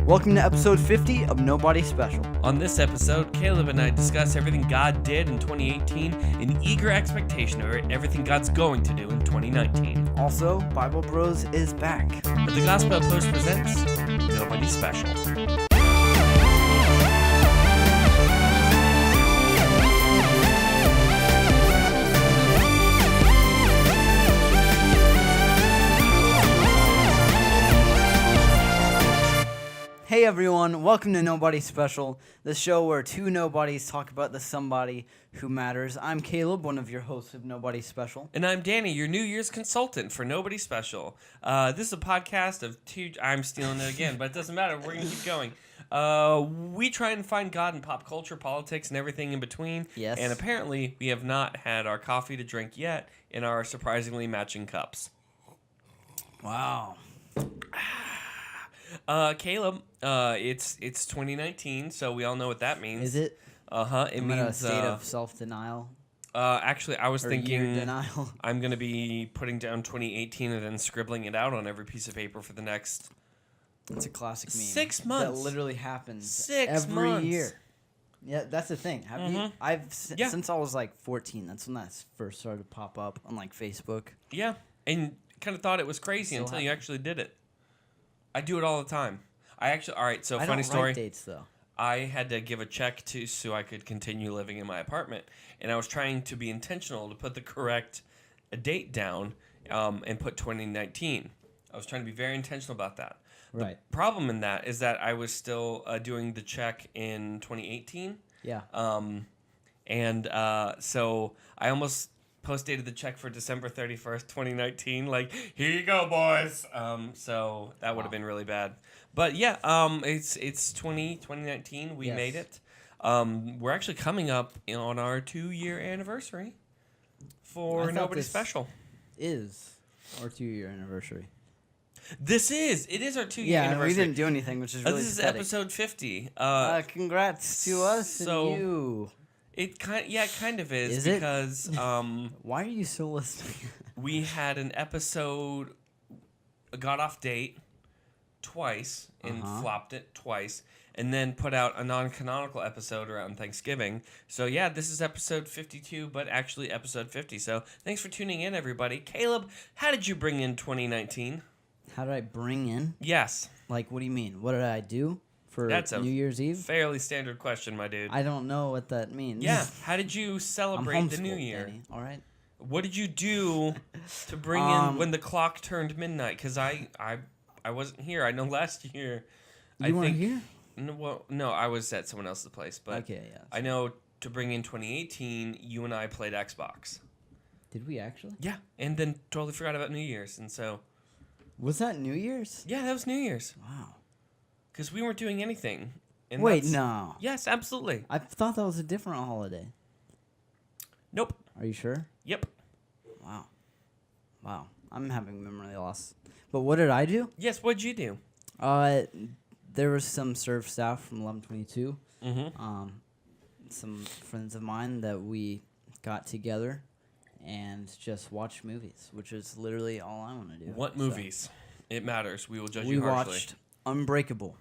Welcome to episode 50 of Nobodies Special. On this episode, Caleb and I discuss everything God did in 2018 in eager expectation of everything God's going to do in 2019. Also, Bible Bros is back. But the Gospel Outpost presents Nobodies Special. Hey everyone, welcome to Nobodies Special, the show where two nobodies talk about the somebody who matters. I'm Caleb, one of your hosts of Nobodies Special. And I'm Danny, your New Year's consultant for Nobodies Special. This is a podcast of two... I'm stealing it again, but it doesn't matter. We're going to keep going. We try and find God in pop culture, politics, and everything in between. Yes. And apparently, we have not had our coffee to drink yet in our surprisingly matching cups. Wow. Caleb, it's 2019, so we all know what that means. Is it? It I'm means in a state of self-denial. Actually, I was Or thinking year denial. I'm going to be putting down 2018 and then scribbling it out on every piece of paper for the next It's a classic meme. 6 months. That literally happens 6 every months. year. Yeah, that's the thing. Have you? Since I was like 14. That's when that first started to pop up on like Facebook. Yeah, and kind of thought it was crazy Still until you happen. actually did it. I do it all the time. All right, so I funny don't story. write dates though. I had to give a check to so I could continue living in my apartment, and I was trying to be intentional to put the correct date down and put 2019. I was trying to be very intentional about that. Right. The problem in that is that I was still doing the check in 2018. Yeah. So I almost post-dated the check for December 31st, 2019. Like, here you go, boys. So that would have been really bad. But yeah, it's 2019. We Yes. made it. We're actually coming up on our 2-year anniversary for I thought Nobodies this Special. Is our 2-year anniversary. It is our 2-year Yeah, anniversary. we didn't do anything, which is really This is pathetic. episode 50. Congrats to us so- and you. It kind of is, Is it? because Why are you still listening? we had an episode got off date twice and flopped it twice, and then put out a non-canonical episode around Thanksgiving. So yeah, this is episode 52, but actually episode 50. So thanks for tuning in, everybody. Caleb, how did you bring in 2019? How did I bring in? Yes, Like, what do you mean? What did I do for That's a New Year's Eve? fairly standard question, my dude. I don't know what that means. Yeah, how did you I'm celebrate the New homeschooled, Year? Danny, all right. What did you do to bring in when the clock turned midnight? Because I wasn't here. I know last year. You weren't here? No, I was at someone else's place. But Okay, yeah. I know to bring in 2018, you and I played Xbox. Did we actually? Yeah, and then totally forgot about New Year's, and so Was that New Year's? yeah, that was New Year's Wow. because we weren't doing anything. And Wait, that's- no. Yes, absolutely. I thought that was a different holiday. Nope. Are you sure? Yep. Wow. Wow. I'm having memory loss. But what did I do? Yes. What'd you do? There was some serve staff from 1122. Mm-hmm. Some friends of mine that we got together and just watched movies, which is literally all I want to do. What So, movies? It matters. We will judge we you harshly. watched Unbreakable.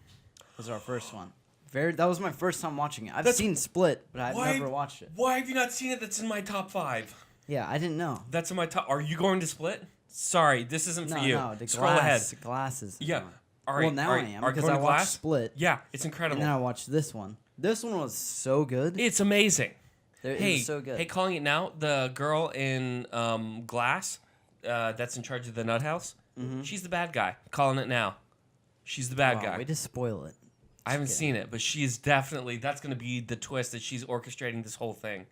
Was our first one. That was my first time watching it. I've That's- seen Split, but I've Why- never watched it. Why have you not seen it? That's in my top 5. Yeah, I didn't know. That's in my top. Are you going to Split? Sorry, this isn't for you. No, the Scroll ahead. glasses. Yeah. No. All right. Well, now all right. I am Are you because going I to watched Glass? Split. Yeah, it's incredible. And then I watched this one. This one was so good. It's amazing. It Hey, was so good. hey, calling it now. The girl in Glass, that's in charge of the nut house. She's the bad guy. Calling it now. She's the bad wow, guy. way to spoil it. I haven't kidding. seen it, but she is definitely. That's going to be the twist that she's orchestrating this whole thing.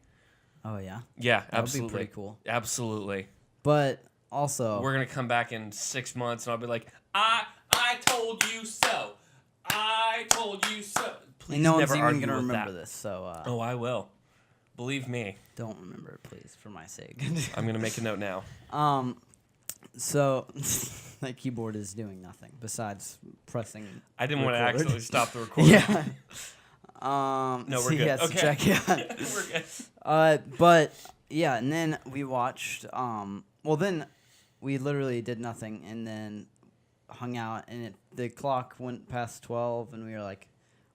Oh yeah, Yeah, that would be absolutely. pretty cool. Absolutely. But also, We're gonna come back in 6 months, and I'll be like, I told you so. I told you so. Please and no one's never even argue gonna with remember that. this. So Oh, I will. Believe me. don't remember it, please, for my sake. I'm gonna make a note now. So that keyboard is doing nothing besides pressing. I didn't want to record. accidentally stop the recording. Yeah. No, we're so good. he has to Okay. check it out. We're good. But yeah, and then we watched. Well, then we literally did nothing, and then hung out, and the clock went past 12, and we were like,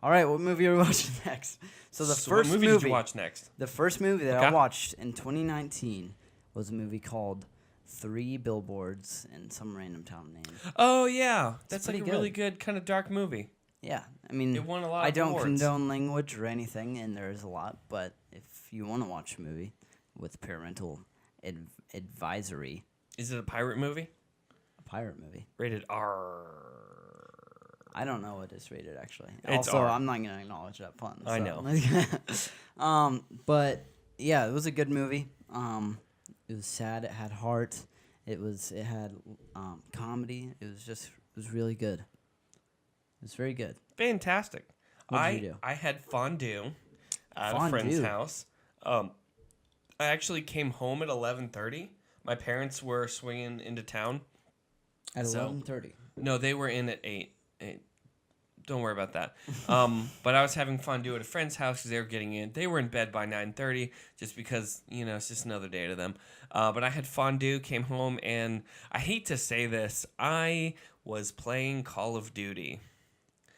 all right, what movie are we watching next? So the first what movie did you watch next? The first movie that I watched in 2019 was a movie called 3 Billboards in some random town name. Oh, yeah. That's like a good. really good kind of dark movie. Yeah. I mean, it won a lot I of don't awards. condone language or anything, and there is a lot, but if you want to watch a movie with parental advisory. Is it a pirate movie? A pirate movie. Rated R. I don't know what it's rated, actually. It's also, R. I'm not going to acknowledge that pun. I know. But, yeah, it was a good movie. It was sad. It had heart. It had comedy. It was really good. It was very good. Fantastic. What did you do? I had fondue at a friend's house. I actually came home at 11:30. My parents were swinging into town. At 11:30? No, they were in at 8. Don't worry about that. But I was having fondue at a friend's house because they were getting in. They were in bed by 9:30 just because, it's just another day to them. But I had fondue, came home, and I hate to say this, I was playing Call of Duty.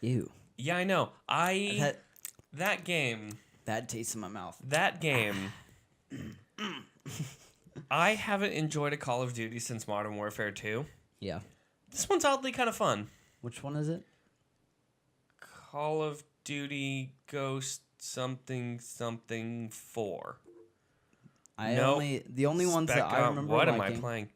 Ew. Yeah, I know. That game. Bad taste in my mouth. That game. I haven't enjoyed a Call of Duty since Modern Warfare 2. Yeah. This one's oddly kind of fun. Which one is it? Call of Duty Ghost something 4. The only ones that I remember what liking am I playing?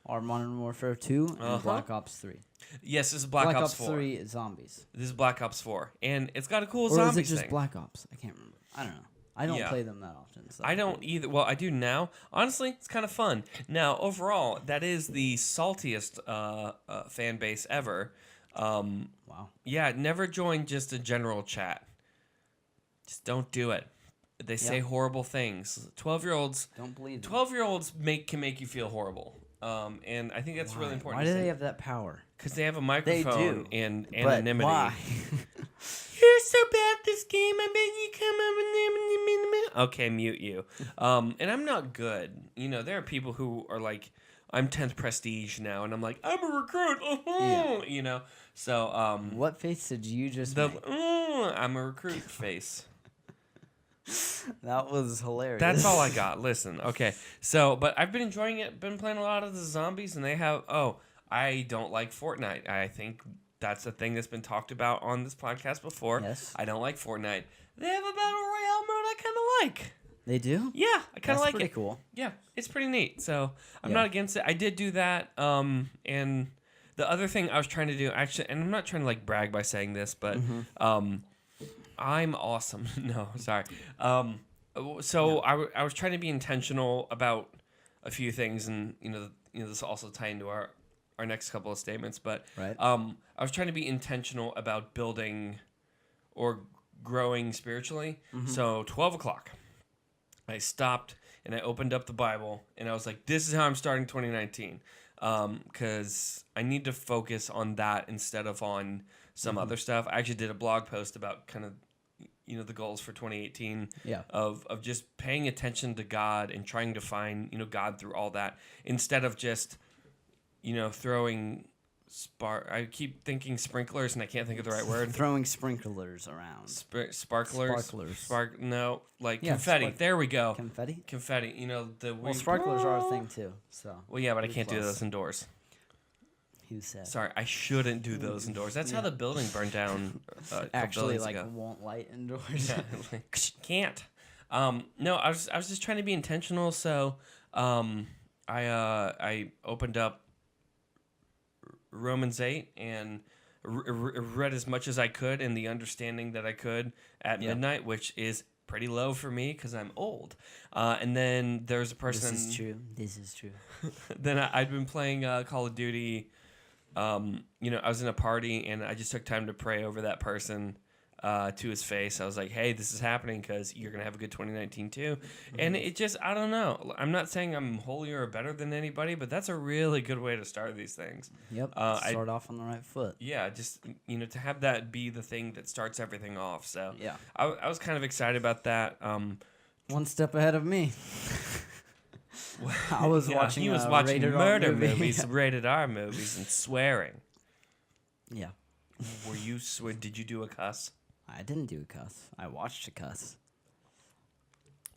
are Modern Warfare 2 and Black Ops 3. Yes, this is Black Ops 4. 3 is zombies. This is Black Ops 4. And it's got a cool or zombies is it just thing. Black Ops? I can't remember. I don't know. I don't play them that often. So I don't either. Well, I do now. Honestly, it's kind of fun. Now, overall, that is the saltiest fan base ever. Wow. Yeah, never join just a general chat. Just don't do it. They say horrible things. 12-year-olds. Don't believe them. 12-year-olds can make you feel horrible. And I think that's really important. Why do they have that power? Because they have a microphone and anonymity. But why? You're so bad at this game. I bet you come over. Okay, mute you. And I'm not good. There are people who are like, I'm 10th prestige now, and I'm like, I'm a recruit. So what face did you just make? I'm a recruit face. That was hilarious. That's all I got. Listen, okay. So, but I've been enjoying it. Been playing a lot of the zombies, and they have. I don't like Fortnite. I think that's a thing that's been talked about on this podcast before. Yes. I don't like Fortnite. They have a battle royale mode I kind of like. They do? Yeah, I kind of like it. That's pretty cool. Yeah, it's pretty neat. So I'm not against it. I did do that. And the other thing I was trying to do, actually, and I'm not trying to like brag by saying this, but I'm awesome. No, sorry. So I was trying to be intentional about a few things, and this will also tie into our next couple of statements. But I was trying to be intentional about building or growing spiritually. So 12 o'clock, I stopped and I opened up the Bible and I was like, "This is how I'm starting 2019," because I need to focus on that instead of on some other stuff. I actually did a blog post about kind of the goals for 2018 of just paying attention to God and trying to find God through all that instead of just throwing I keep thinking sprinklers and I can't think of the right word. Throwing sprinklers around. Sparklers. No, like Yeah, confetti. There we go. Confetti? Confetti. Well, sparklers are a thing too. So. Well, yeah, but I can't do those indoors. Who said? Sorry, I shouldn't do those indoors. That's how the building burned down. Actually, won't light indoors. Yeah, like, can't. No, I was just trying to be intentional. So, I opened up Romans 8 and read as much as I could in the understanding that I could at midnight, which is pretty low for me because I'm old. And then there's a person. This is true. Then I'd been playing Call of Duty. I was in a party and I just took time to pray over that person to his face. I was like, hey, this is happening because you're going to have a good 2019 too. And it just, I don't know. I'm not saying I'm holier or better than anybody, but that's a really good way to start these things. Yep. Start off on the right foot. Yeah, just, to have that be the thing that starts everything off. So yeah, I was kind of excited about that. One step ahead of me. I was watching. He was watching murder movies, rated R movies, and swearing. Yeah. Did you do a cuss? I didn't do a cuss. I watched a cuss.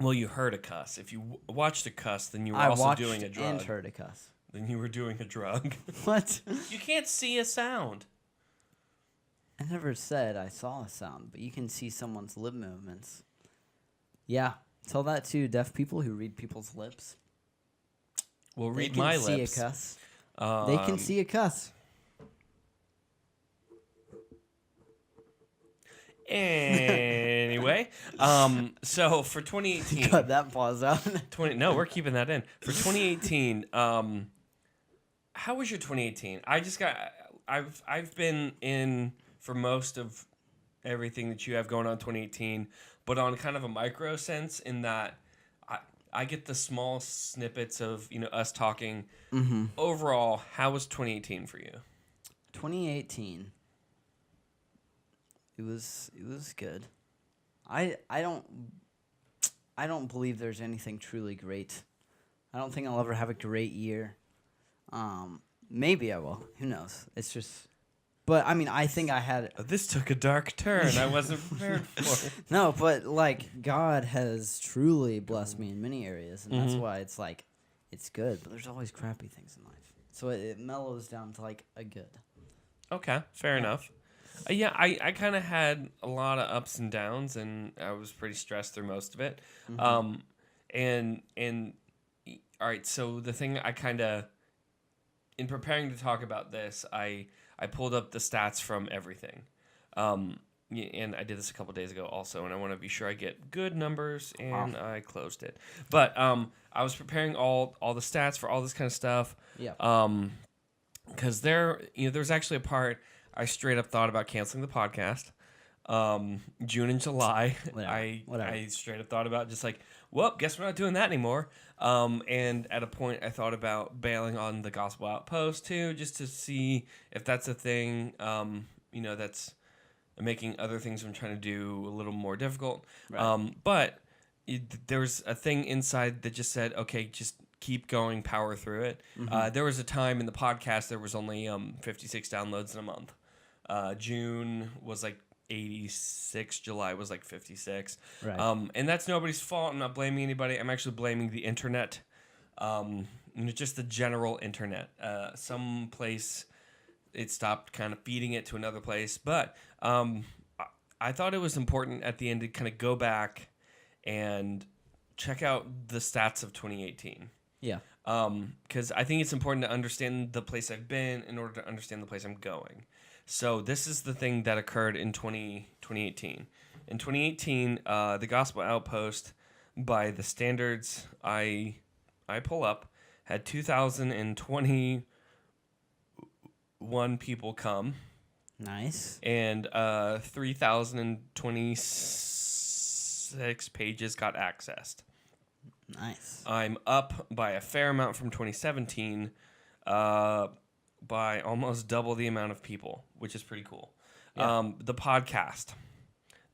Well, you heard a cuss. If you watched a cuss, then you were I also watched doing a drug. and heard a cuss. Then you were doing a drug. What? You can't see a sound. I never said I saw a sound, but you can see someone's lip movements. Yeah, tell that to deaf people who read people's lips. Well, They read can my see lips. a cuss. They can see a cuss. Anyway, so for 2018, Cut that pause out. No, we're keeping that in. For 2018, how was your 2018? I've been in for most of everything that you have going on 2018, but on kind of a micro sense in that I get the small snippets of, us talking. Mm-hmm. Overall, how was 2018 for you? 2018. It was good. I don't believe there's anything truly great. I don't think I'll ever have a great year. Maybe I will. Who knows? It's just. But I mean, I think I had. This took a dark turn. I wasn't prepared for it. No, but like God has truly blessed me in many areas, and that's why it's like, it's good. But there's always crappy things in life, so it mellows down to like a good. Okay, fair enough. Yeah, I kind of had a lot of ups and downs, and I was pretty stressed through most of it. Mm-hmm. And all right, so the thing I kind of, in preparing to talk about this, I pulled up the stats from everything. And I did this a couple days ago also, and I want to be sure I get good numbers, and I closed it. But I was preparing all the stats for all this kind of stuff. Yeah. Because there's actually a part I straight up thought about canceling the podcast. June and July, Whatever. I straight up thought about just like, well, guess we're not doing that anymore. And at a point, I thought about bailing on the Gospel Outpost too, just to see if that's a thing. That's making other things I'm trying to do a little more difficult. Right. But there was a thing inside that just said, okay, just keep going, power through it. Mm-hmm. There was a time in the podcast there was only 56 downloads in a month. June was like 86, July was like 56. Right. And that's nobody's fault. I'm not blaming anybody. I'm actually blaming the internet. Just the general internet. Some place it stopped kind of feeding it to another place. But I thought it was important at the end to kind of go back and check out the stats of 2018. Yeah. Because I think it's important to understand the place I've been in order to understand the place I'm going. So this is the thing that occurred in 2018. In 2018, the Gospel Outpost, by the standards I pull up, had 2,021 people come. Nice. And 3,026 pages got accessed. Nice. I'm up by a fair amount from 2017, by almost double the amount of people, which is pretty cool. Yeah. The podcast,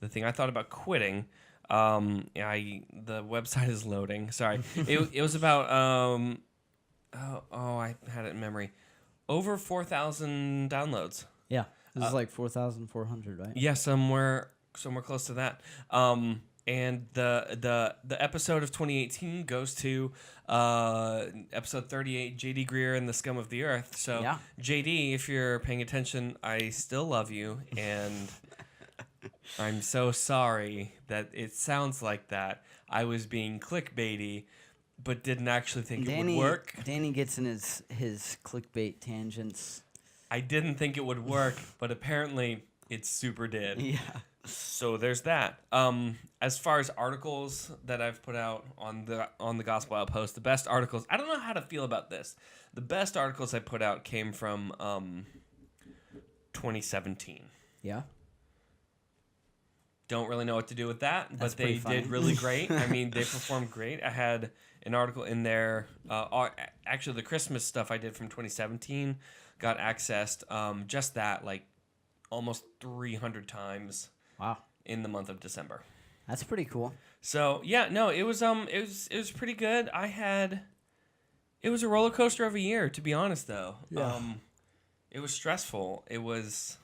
the thing I thought about quitting. The website is loading. Sorry, it was about I had it in memory, over 4,000 downloads. Yeah. This is like 4,400, right? Yeah, somewhere close to that. And the episode of 2018 goes to episode 38, J.D. Greer and the Scum of the Earth. So, yeah. J.D., if you're paying attention, I still love you, and I'm so sorry that it sounds like that. I was being clickbaity, but didn't actually think it would work. Danny gets in his clickbait tangents. I didn't think it would work, but apparently it super did. Yeah. So there's that. As far as articles that I've put out on the Gospel Outpost, the best articles, I don't know how to feel about this. The best articles I put out came from 2017. Yeah. Don't really know what to do with that, That's but they funny. did really great. I mean, they performed great. I had an article in there. Actually, the Christmas stuff I did from 2017 got accessed. Just that, like, almost 300 times. Wow. In the month of December. That's pretty cool. So yeah, no, it was pretty good. It was a roller coaster of a year, to be honest though. Yeah. It was stressful. It was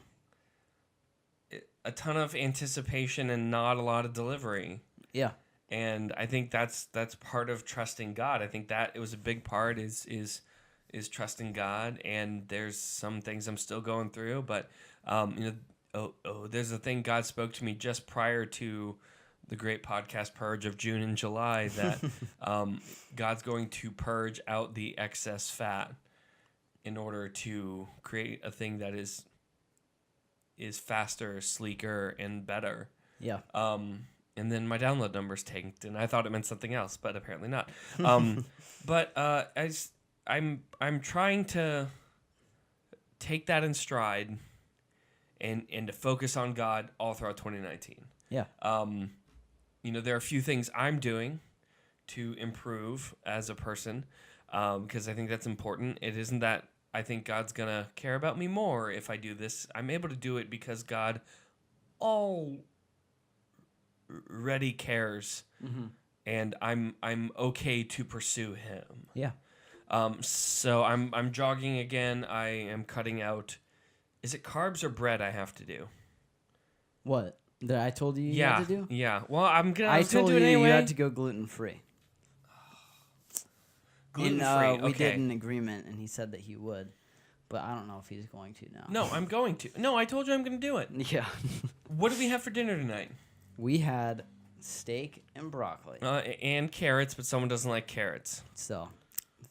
a ton of anticipation and not a lot of delivery. Yeah. And I think that's part of trusting God. I think that it was a big part is trusting God. And there's some things I'm still going through, but there's a thing God spoke to me just prior to the great podcast purge of June and July that God's going to purge out the excess fat in order to create a thing that is faster, sleeker, and better. Yeah. And then my download numbers tanked, and I thought it meant something else, but apparently not. But I'm trying to take that in stride and to focus on God all throughout 2019. Yeah. There are a few things I'm doing to improve as a person because I think that's important. It isn't that I think God's going to care about me more if I do this. I'm able to do it because God already cares, and I'm okay to pursue Him. Yeah. So I'm jogging again. I am cutting out. Is it carbs or bread I have to do? What? That I told you had to do? Yeah. Well, I was told gonna do it anyway. You had to go gluten-free. Gluten-free, we did an agreement, and he said that he would. But I don't know if he's going to now. No, I'm going to. No, I told you I'm going to do it. Yeah. What did we have for dinner tonight? We had steak and broccoli. And carrots, but someone doesn't like carrots. So,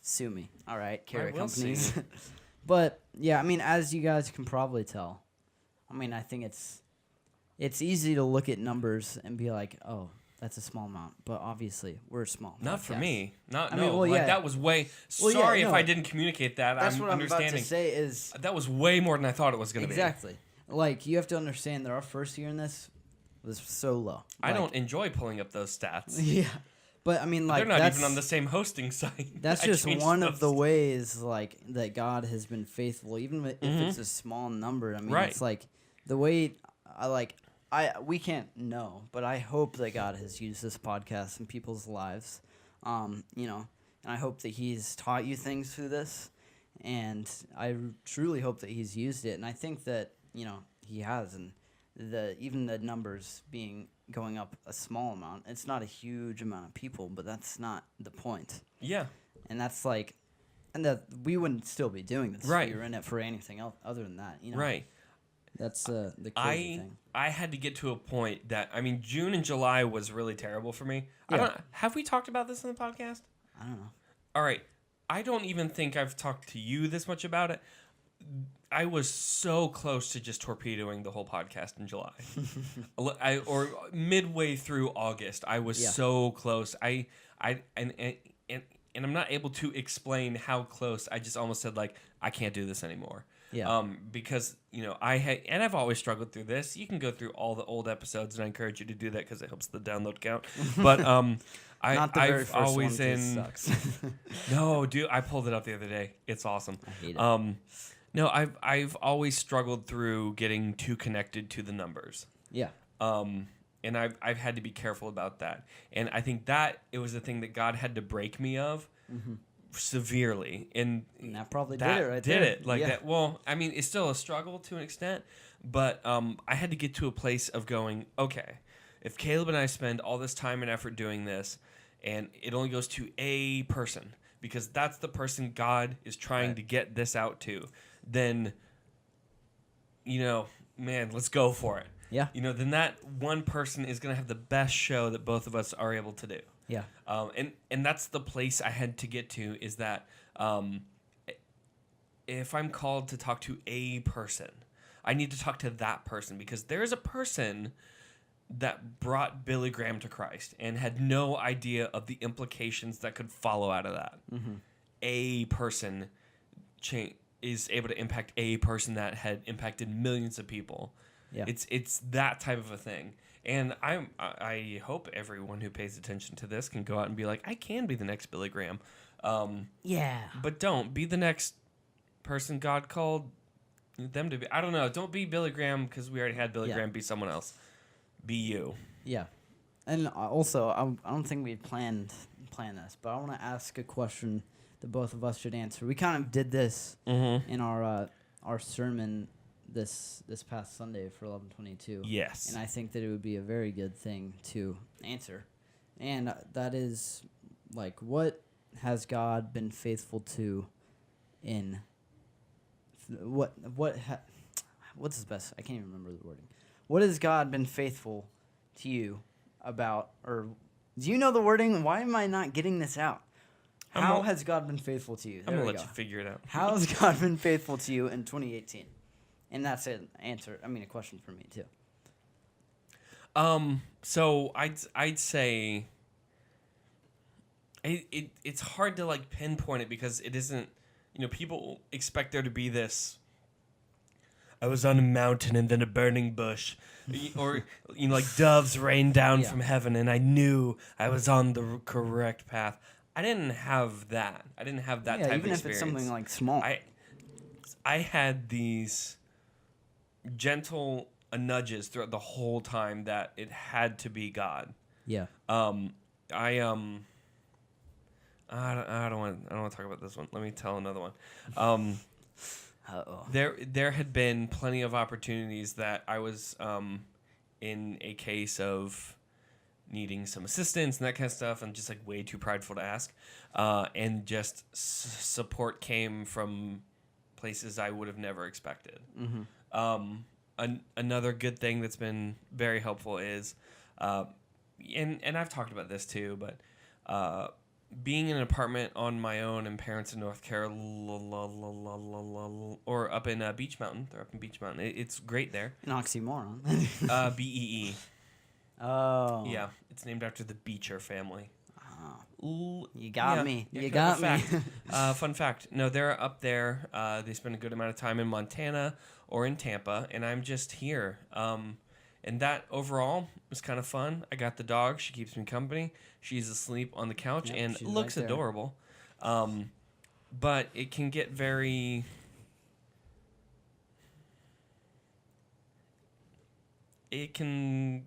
sue me. All right, carrot I will companies. But, yeah, I mean, as you guys can probably tell, I mean, I think it's easy to look at numbers and be like, oh, that's a small amount. But obviously, we're small. Not for me. Yeah. That was way... Well, sorry yeah, no. if I didn't communicate that. That's I'm what understanding. I'm about to say is... That was way more than I thought it was going to be. Exactly. Like, you have to understand that our first year in this was so low. I don't enjoy pulling up those stats. Yeah. But, I mean, like, they're not even on the same hosting site. That's just one of the ways, like, that God has been faithful, even if it's a small number. I mean, it's like the way we can't know, but I hope that God has used this podcast in people's lives, and I hope that He's taught you things through this, and I truly hope that He's used it, and I think that He has, and even the numbers going up a small amount, it's not a huge amount of people, but that's not the point. Yeah, and that's like, and that we wouldn't still be doing this if we were in it for anything else other than that. Right. That's the crazy thing. I had to get to a point that, I mean, June and July was really terrible for me. Yeah. Have we talked about this in the podcast? I don't know. All right. I don't even think I've talked to you this much about it. I was so close to just torpedoing the whole podcast in July. Or midway through August. I was so close. And I'm not able to explain how close. I just almost said, like, I can't do this anymore. Yeah. Because I've always struggled through this. You can go through all the old episodes, and I encourage you to do that because it helps the download count. But I've always sucks. No, dude, I pulled it up the other day. It's awesome. I hate it. No, I've always struggled through getting too connected to the numbers. Yeah. And I've had to be careful about that. And I think that it was the thing that God had to break me of. Severely, and that probably did it right there. Did it like that? Well, I mean, it's still a struggle to an extent, but I had to get to a place of going, okay, if Caleb and I spend all this time and effort doing this, and it only goes to a person because that's the person God is trying to get this out to, then man, let's go for it. Yeah. Then that one person is going to have the best show that both of us are able to do. Yeah. And that's the place I had to get to is that if I'm called to talk to a person, I need to talk to that person because there is a person that brought Billy Graham to Christ and had no idea of the implications that could follow out of that. A person is able to impact a person that had impacted millions of people. Yeah. It's that type of a thing. And I hope everyone who pays attention to this can go out and be like, I can be the next Billy Graham. Yeah. But don't be the next person God called them to be. I don't know. Don't be Billy Graham because we already had Billy Graham. Be someone else. Be you. Yeah. And also, I don't think we planned this, but I want to ask a question that both of us should answer. We kind of did this in our sermon this past Sunday for 11/22. Yes. And I think that it would be a very good thing to answer. And that is, like, what has God been faithful to in what's his best? I can't even remember the wording. What has God been faithful to you about, or do you know the wording? Why am I not getting this out? How has God been faithful to you? I'm going to let you figure it out. How has God been faithful to you in 2018? And that's an answer. I mean, a question for me too. So I'd say it's hard to like pinpoint it because it isn't, people expect there to be this, I was on a mountain and then a burning bush, or like doves rained down from heaven and I knew I was on the correct path. I didn't have that. I didn't have that type of experience. Even if it's something like small. I had these gentle nudges throughout the whole time that it had to be God. Yeah. I don't want to talk about this one. Let me tell another one. Uh-oh. There had been plenty of opportunities that I was in a case of needing some assistance and that kind of stuff, and just like way too prideful to ask, and just support came from places I would have never expected. Mm-hmm. Another good thing that's been very helpful is, and I've talked about this too, but being in an apartment on my own and parents in North Carolina, or up in Beach Mountain. They're up in Beach Mountain. It's great there. An oxymoron. BEE. Oh. Yeah, it's named after the Beecher family. You got me. You got me. Fun fact. No, they're up there. They spend a good amount of time in Montana or in Tampa, and I'm just here. And that overall was kind of fun. I got the dog. She keeps me company. She's asleep on the couch and looks adorable. But it can get very... It kind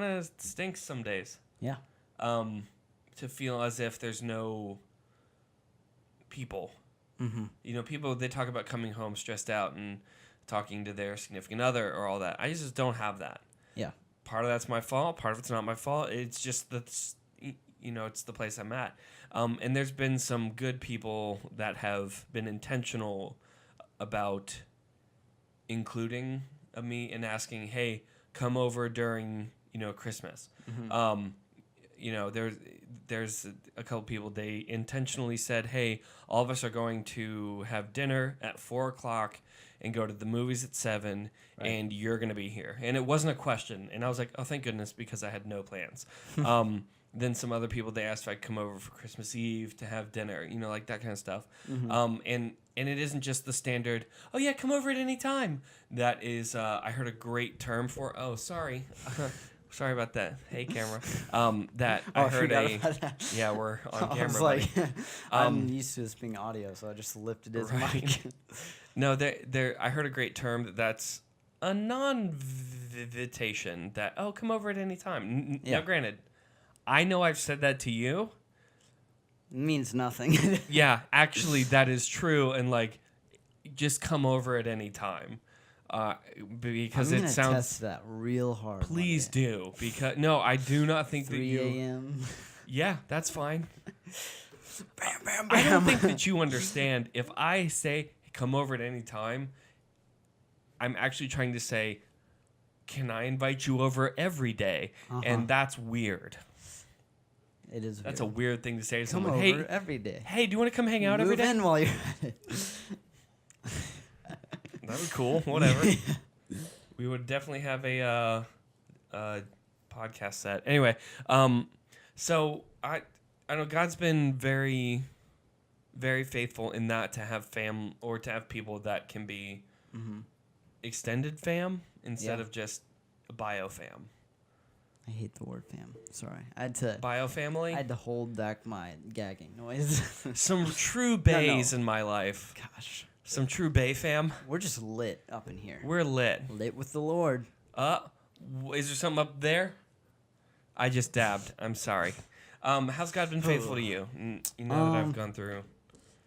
of stinks some days. Yeah. To feel as if there's no people. Mm-hmm. People, they talk about coming home stressed out and talking to their significant other or all that. I just don't have that. Yeah. Part of that's my fault. Part of it's not my fault. It's just that's, it's the place I'm at. And there's been some good people that have been intentional about including me and asking, hey, come over during, Christmas. Mm-hmm. There's a couple people, they intentionally said, hey, all of us are going to have dinner at 4:00 and go to the movies at 7, right, and you're going to be here. And it wasn't a question. And I was like, oh, thank goodness, because I had no plans. Then some other people, they asked if I'd come over for Christmas Eve to have dinner, like that kind of stuff. Mm-hmm. And it isn't just the standard, oh, yeah, come over at any time. That is, I heard a great term for, oh, sorry. Sorry about that. Hey, camera. I heard yeah, we're on camera. I was like, I'm used to this being audio, so I just lifted his mic. No, I heard a great term that's a non-invitation. That come over at any time. Now, granted, I know I've said that to you. It means nothing. Yeah, actually, that is true, and like, just come over at any time. Because it sounds test that real hard. Please do, because no, I do not think 3 that you. 3 a.m. Yeah, that's fine. Bam, bam, bam. I don't think that you understand. If I say come over at any time, I'm actually trying to say, can I invite you over every day? And that's weird. It is. That's a weird thing to say to someone. Over hey, every day. Hey, do you want to come hang out every day? Move in while you're at it. That was cool. Whatever. We would definitely have a podcast set. Anyway, so I know God's been very, very faithful in that to have fam or to have people that can be extended fam instead of just bio fam. I hate the word fam. Sorry, I had to bio family. I had to hold back my gagging noise. Some true bays in my life. Gosh. Some true Bay fam. We're just lit up in here. We're lit. Lit with the Lord. Is there something up there? I just dabbed. I'm sorry. How's God been faithful to you? You know that I've gone through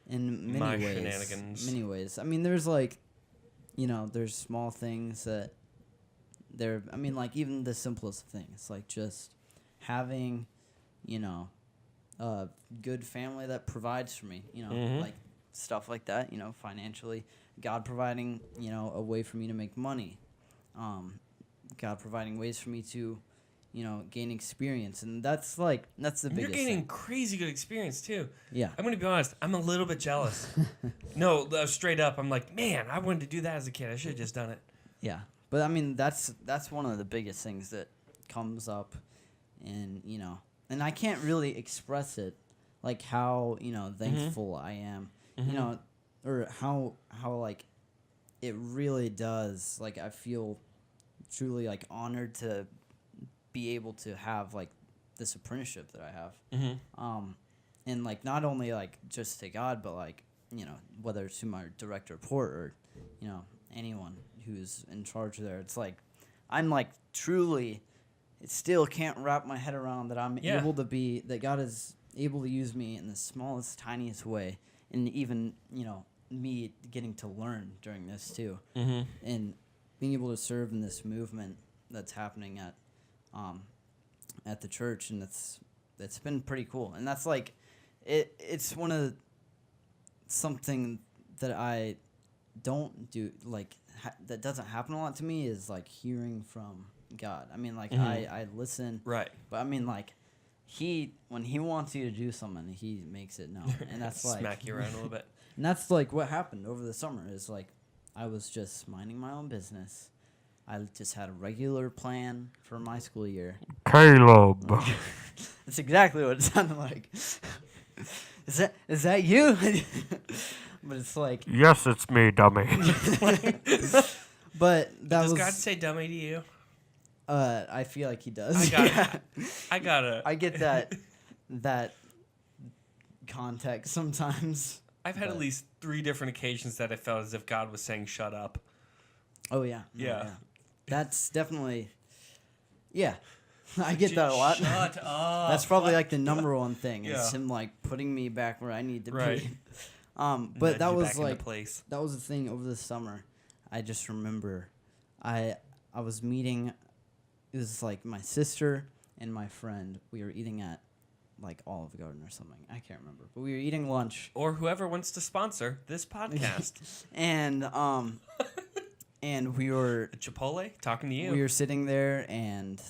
in my shenanigans. Many ways. I mean, there's like there's small things that like even the simplest things, like just having, a good family that provides for me, like stuff like that, financially, God providing, a way for me to make money, God providing ways for me to, gain experience. And that's the biggest You're gaining thing. crazy good experience too. Yeah. I'm going to be honest. I'm a little bit jealous. No, straight up. I'm like, man, I wanted to do that as a kid. I should have just done it. Yeah. But that's one of the biggest things that comes up, and, and I can't really express it, like how, thankful I am, or how like it really does. Like, I feel truly like honored to be able to have like this apprenticeship that I have. And like not only like just to God, but like, whether it's to my direct report or, anyone who's in charge there. It's like I'm like truly still can't wrap my head around that I'm able to be, that God is able to use me in the smallest, tiniest way, and even, me getting to learn during this too, and being able to serve in this movement that's happening at the church, and that's been pretty cool. And that's like it's one of something that I don't do, like that doesn't happen a lot to me, is like hearing from God. I mean, like I listen, right? But I mean, like when he wants you to do something, he makes it known, and that's like smack you around a little bit. And that's like what happened over the summer. Is like I was just minding my own business. I just had a regular plan for my school year. Caleb. That's exactly what it sounded like. Is that you? But it's like, yes, it's me, dummy. But does God say dummy to you? I feel like he does. I get that context sometimes. I've had at least 3 different occasions that I felt as if God was saying shut up. Oh yeah. Yeah. That's definitely, yeah. I get that a lot. Shut up. That's probably like the number one thing, is him like putting me back where I need to be. But that was like that was the thing over the summer. I just remember I was meeting, it was like my sister and my friend. We were eating at like Olive Garden or something. I can't remember. But we were eating lunch. Or whoever wants to sponsor this podcast. And we were Chipotle talking to you. We were sitting there, and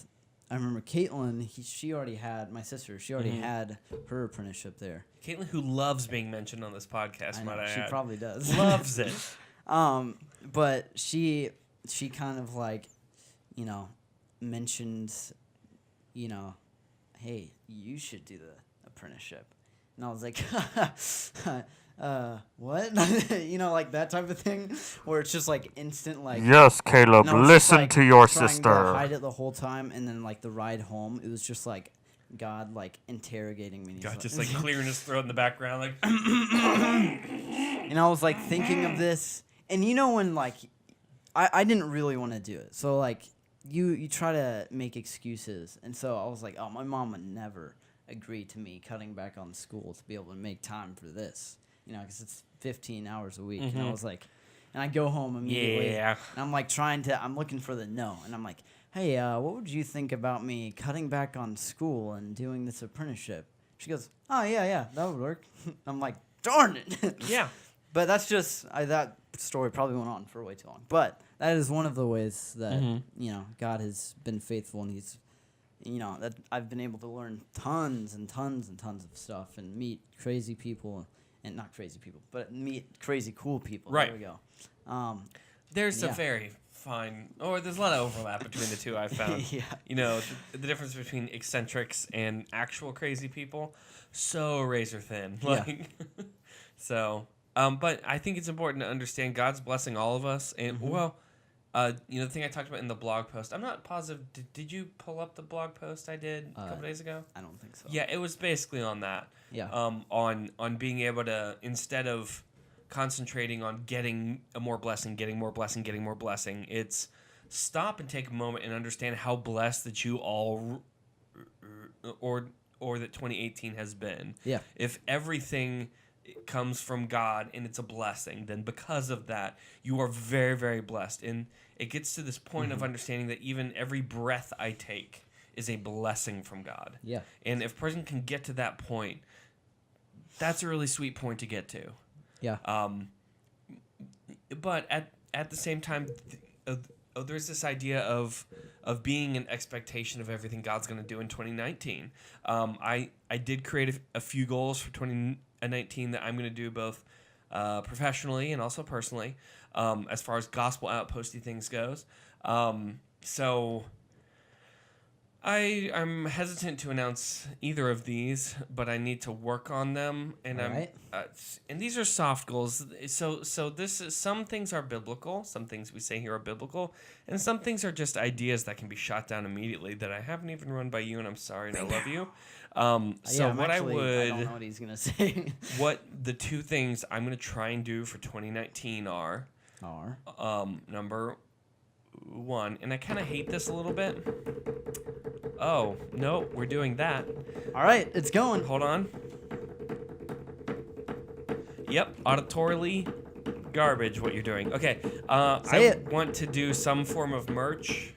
I remember Caitlin. She already had had her apprenticeship there. Caitlin, who loves being mentioned on this podcast, she probably does. Loves it. But she kind of like, mentioned, hey, you should do the apprenticeship, and I was like, what? Like that type of thing, where it's just like instant, like, yes, Caleb, listen like to your trying sister. To hide it the whole time, and then like the ride home, it was just like God like interrogating me. God just like clearing his throat in the background, like. And I was like thinking of this, and when like I didn't really want to do it, so like you try to make excuses, and so I was like, oh, my mom would never agree to me cutting back on school to be able to make time for this. Because it's 15 hours a week. And I was like, and I go home immediately. Yeah. And I'm like I'm looking for the no. And I'm like, hey, what would you think about me cutting back on school and doing this apprenticeship? She goes, oh, yeah, that would work. I'm like, darn it. Yeah. But that's just, that story probably went on for way too long. But that is one of the ways that, God has been faithful, and he's, that I've been able to learn tons and tons and tons of stuff and meet crazy people. And not crazy people, but meet crazy cool people. Right. There we go. There's a very fine, there's a lot of overlap between the two, I've found. Yeah. The difference between eccentrics and actual crazy people, so razor thin. So, but I think it's important to understand God's blessing all of us. And, the thing I talked about in the blog post, I'm not positive, did you pull up the blog post I did a couple days ago? I don't think so. Yeah, it was basically on that. Yeah. On being able to, instead of concentrating on getting more blessing, it's stop and take a moment and understand how blessed that you all, or that 2018 has been. Yeah. If everything it comes from God and it's a blessing, then because of that, you are very, very blessed. And it gets to this point of understanding that even every breath I take is a blessing from God. Yeah. And if a person can get to that point, that's a really sweet point to get to. Yeah. But at the same time, there's this idea of being an expectation of everything God's going to do in 2019. I did create a few goals for 2019 that I'm going to do both professionally and also personally, as far as Gospel Outposty things goes. So I'm hesitant to announce either of these, but I need to work on them, and and these are soft goals. So this is, some things are biblical, some things we say here are biblical, and some things are just ideas that can be shot down immediately that I haven't even run by you, and I'm sorry, and I love you. I don't know what he's gonna say. What the two things I'm gonna try and do for 2019 are number one, and I kind of hate this a little bit. Oh, no, we're doing that. All right, it's going. Hold on. Yep, auditorily garbage what you're doing. Okay, I want to do some form of merch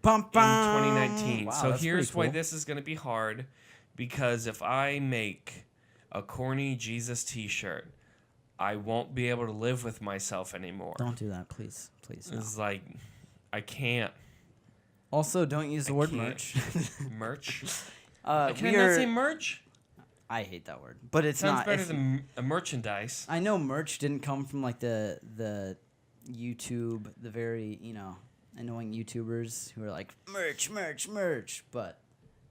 in 2019. Wow, so here's why cool. this is going to be hard, because if I make a corny Jesus t-shirt, I won't be able to live with myself anymore. Don't do that, please. Please, no. It's like, I can't. Also, don't use the word merch. Merch? Can I not say merch? I hate that word, but it's Sounds not. better than a merchandise. I know merch didn't come from like the YouTube, the very annoying YouTubers who are like merch, but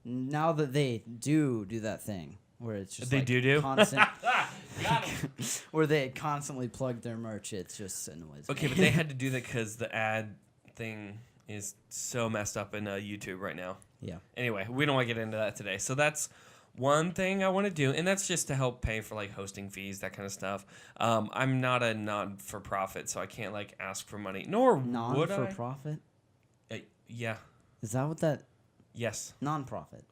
now that they do that thing where it's just they like do constant, where they constantly plug their merch, it just annoys me. Okay, but they had to do that because the ad thing is so messed up in YouTube right now. Yeah. Anyway, we don't want to get into that today. So that's one thing I want to do, and that's just to help pay for like hosting fees, that kind of stuff. I'm not a non-for-profit, so I can't like ask for money. Nor would I. Non-for-profit? Yeah. Is that what that? Yes. Non-profit.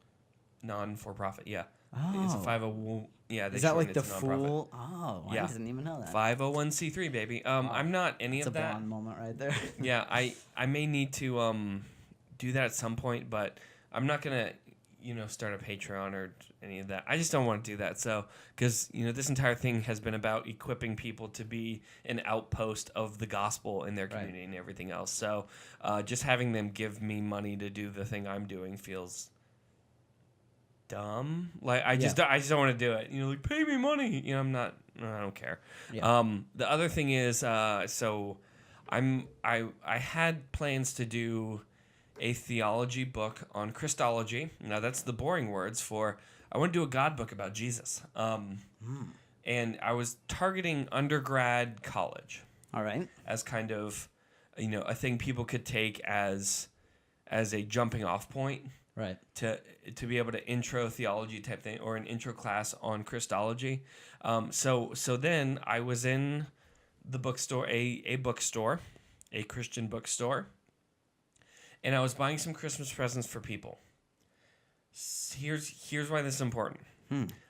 Non-for-profit. Yeah. Oh. It's a 50. Yeah. Is that like the full? Oh, yeah. I didn't even know that. 501c3, baby. I'm not any of that. It's a blonde moment right there. Yeah, I may need to do that at some point, but I'm not gonna start a Patreon or any of that. I just don't want to do that. So because this entire thing has been about equipping people to be an outpost of the gospel in their community and everything else. So just having them give me money to do the thing I'm doing feels dumb. Like I just don't want to do it. Like pay me money. I don't care. Yeah. The other thing is so I had plans to do a theology book on Christology. Now that's the boring words for I want to do a God book about Jesus. And I was targeting undergrad college. All right. As kind of a thing people could take as a jumping off point. Right. To be able to intro theology type thing or an intro class on Christology. So then I was in the bookstore, a bookstore, a Christian bookstore, and I was buying some Christmas presents for people. Here's why this is important.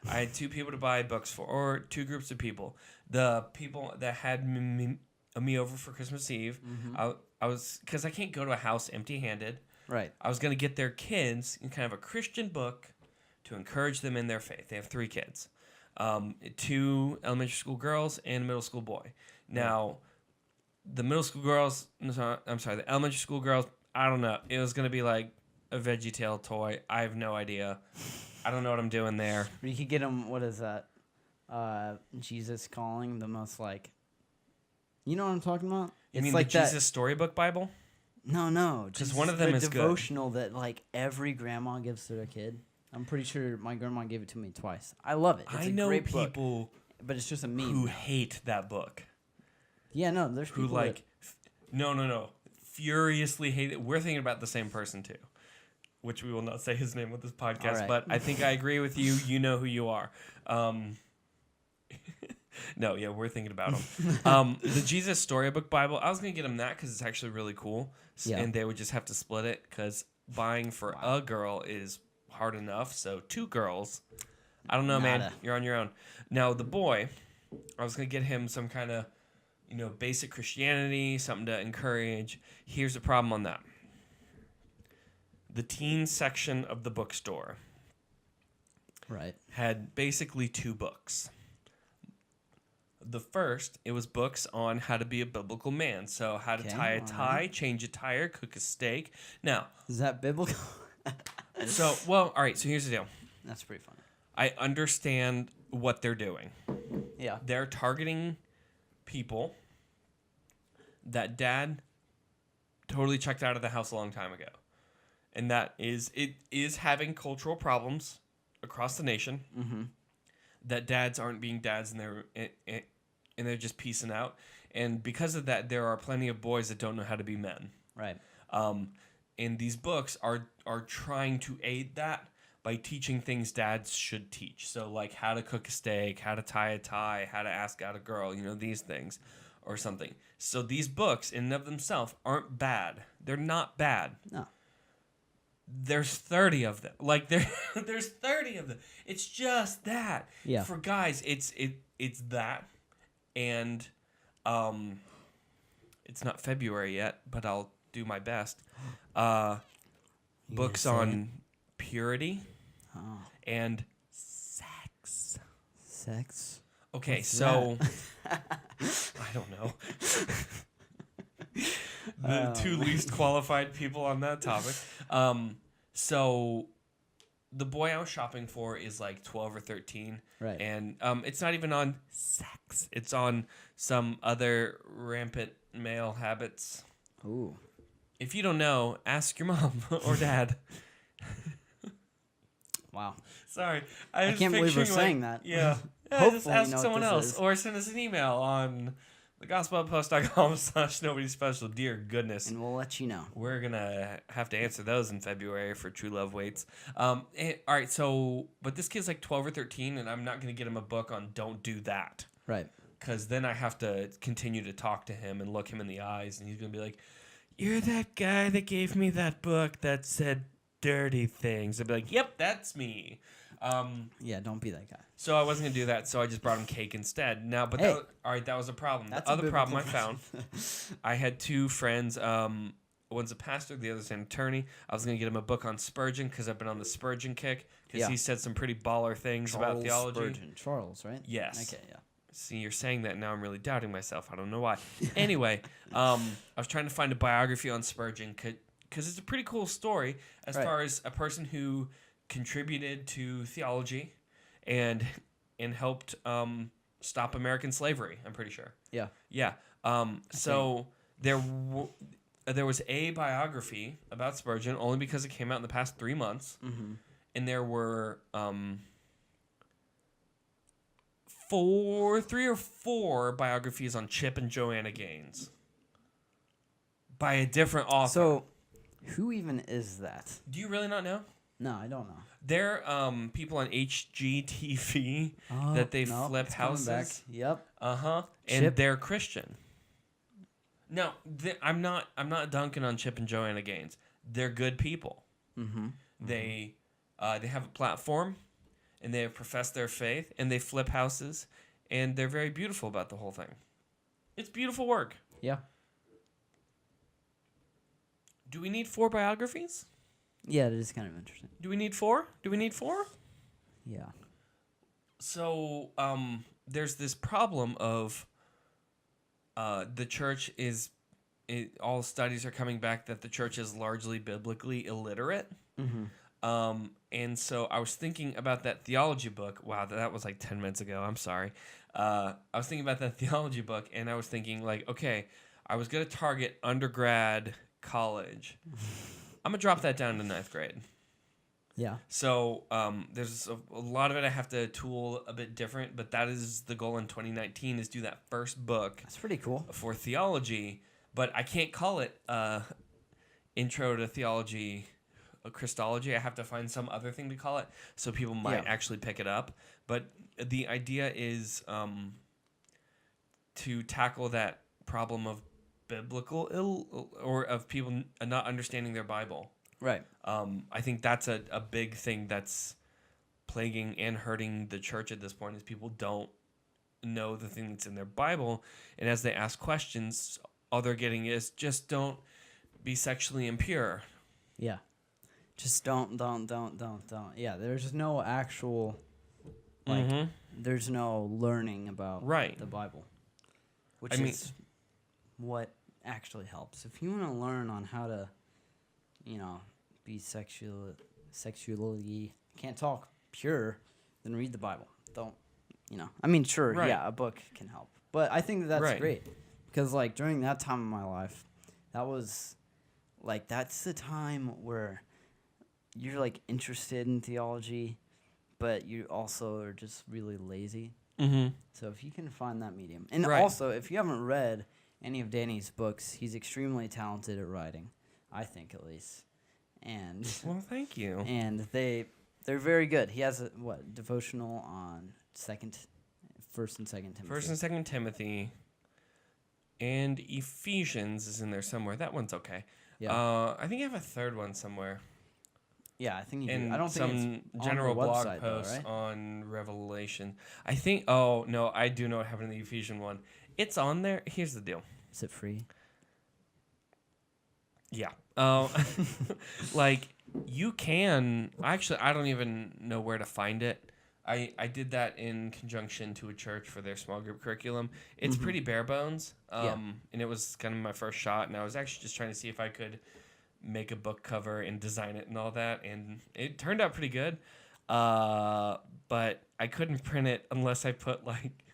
I had two people to buy books for, or two groups of people. The people that had me over for Christmas Eve, I was, because I can't go to a house empty-handed. Right. I was going to get their kids in kind of a Christian book to encourage them in their faith. They have 3 kids, 2 elementary school girls and a middle school boy. Now, the the elementary school girls, I don't know. It was going to be like a VeggieTale toy. I have no idea. I don't know what I'm doing there. You could get them, what is that? Jesus Calling, the most like, you know what I'm talking about? You mean like the Jesus Storybook Bible? No. Because one of them is devotional that like every grandma gives to their kid. I'm pretty sure my grandma gave it to me twice. I love it. It's I know great people book, but it's just a meme who hate that book. Yeah, no, there's people who like no, furiously hate it. We're thinking about the same person too, which we will not say his name with this podcast. Right. But I think I agree with you. You know who you are. No, yeah, we're thinking about him. The Jesus Storybook Bible, I was going to get him that because it's actually really cool. Yeah. And they would just have to split it because buying for a girl is hard enough. So 2 girls, I don't know, man. You're on your own. Now, the boy, I was going to get him some kind of, basic Christianity, something to encourage. Here's the problem on that. The teen section of the bookstore had basically 2 books. The first, it was books on how to be a biblical man. So how to tie a tie, change a tire, cook a steak. Now, is that biblical? all right, so here's the deal. That's pretty funny. I understand what they're doing. Yeah. They're targeting people that dad totally checked out of the house a long time ago. And it is having cultural problems across the nation. Mm-hmm. That dads aren't being dads and they're just piecing out. And because of that, there are plenty of boys that don't know how to be men. Right. And these books are trying to aid that by teaching things dads should teach. So like how to cook a steak, how to tie a tie, how to ask out a girl, these things or something. So these books in and of themselves aren't bad. They're not bad. No. There's 30 of them. Like there's 30 of them. It's just that. Yeah. For guys, it's that, and it's not February yet, but I'll do my best. Books on purity and sex. Sex. Okay, What's so I don't know. The 2 least qualified people on that topic. So the boy I was shopping for is like 12 or 13. Right. And it's not even on sex. It's on some other rampant male habits. Ooh. If you don't know, ask your mom or dad. Wow. Sorry. I can't believe we're saying that. Yeah. Hopefully just ask you know someone what this else is. or send us an email on thegospelpost.com/nobody special. Dear goodness. And we'll let you know. We're going to have to answer those in February for True Love Waits. All right, so, but this kid's like 12 or 13, and I'm not going to get him a book on don't do that. Right. Because then I have to continue to talk to him and look him in the eyes, and he's going to be like, you're that guy that gave me that book that said dirty things. I'd be like, yep, that's me. Yeah, don't be that guy. So I wasn't going to do that, so I just brought him cake instead. Now, but Hey, all right, that was a problem. That's The other a problem I found, I had 2 friends. One's a pastor, the other's an attorney. I was going to get him a book on Spurgeon because I've been on the Spurgeon kick because he said some pretty baller things about theology. Spurgeon. Charles, right? Yes. Okay, yeah. See, you're saying that now. I'm really doubting myself. I don't know why. Anyway, I was trying to find a biography on Spurgeon because it's a pretty cool story as far as a person who contributed to theology and helped stop American slavery. I'm pretty sure. Yeah. Yeah. So there was a biography about Spurgeon only because it came out in the past 3 months, and there were 3 or 4 biographies on Chip and Joanna Gaines by a different author. So, who even is that? Do you really not know? No, I don't know. They're people on HGTV that they flip houses. Yep. And Chip. they're Christian. No, I'm not dunking on Chip and Joanna Gaines. They're good people. Mm-hmm. They have a platform, and they profess their faith, and they flip houses, and they're very beautiful about the whole thing. It's beautiful work. Yeah. Do we need 4 biographies? Yeah, it is kind of interesting. Do we need 4? Yeah. So there's this problem of the church all studies are coming back that the church is largely biblically illiterate. Mm-hmm. And so I was thinking about that theology book. Wow, that was like 10 minutes ago. I'm sorry. I was thinking about that theology book, and I was thinking like, okay, I was going to target undergrad, college. I'm going to drop that down to 9th grade. Yeah. So there's a lot of it I have to tool a bit different, but that is the goal in 2019 is do that first book. That's pretty cool. For theology, but I can't call it Intro to Theology, Christology. I have to find some other thing to call it so people might actually pick it up. But the idea is to tackle that problem of biblical or of people not understanding their Bible. Right. I think that's a big thing that's plaguing and hurting the church at this point is people don't know the thing that's in their Bible, and as they ask questions, all they're getting is just don't be sexually impure. Yeah. Just don't. Yeah, there's no actual, like, there's no learning about the Bible, which is what actually helps. If you want to learn on how to, be sexually, can't talk pure, then read the Bible. Don't, sure, yeah, a book can help. But I think that's great because, like, during that time of my life, that was, like, that's the time where you're, like, interested in theology, but you also are just really lazy. Mm-hmm. So if you can find that medium. And also, if you haven't read any of Danny's books, he's extremely talented at writing, I think at least. And well, thank you. And they're very good. He has a devotional on First and Second Timothy. First and Second Timothy, and Ephesians is in there somewhere. That one's okay. Yeah. I think I have a third one somewhere. Yeah, I think you do. I don't think it's some general blog website, post though, right? on Revelation. I think. Oh no, I do know what happened in the Ephesian one. It's on there. Here's the deal. Is it free? Yeah. Like you can actually. I don't even know where to find it. I did that in conjunction to a church for their small group curriculum. It's pretty bare bones. And it was kind of my first shot, and I was actually just trying to see if I could make a book cover and design it and all that, and it turned out pretty good. But I couldn't print it unless I put like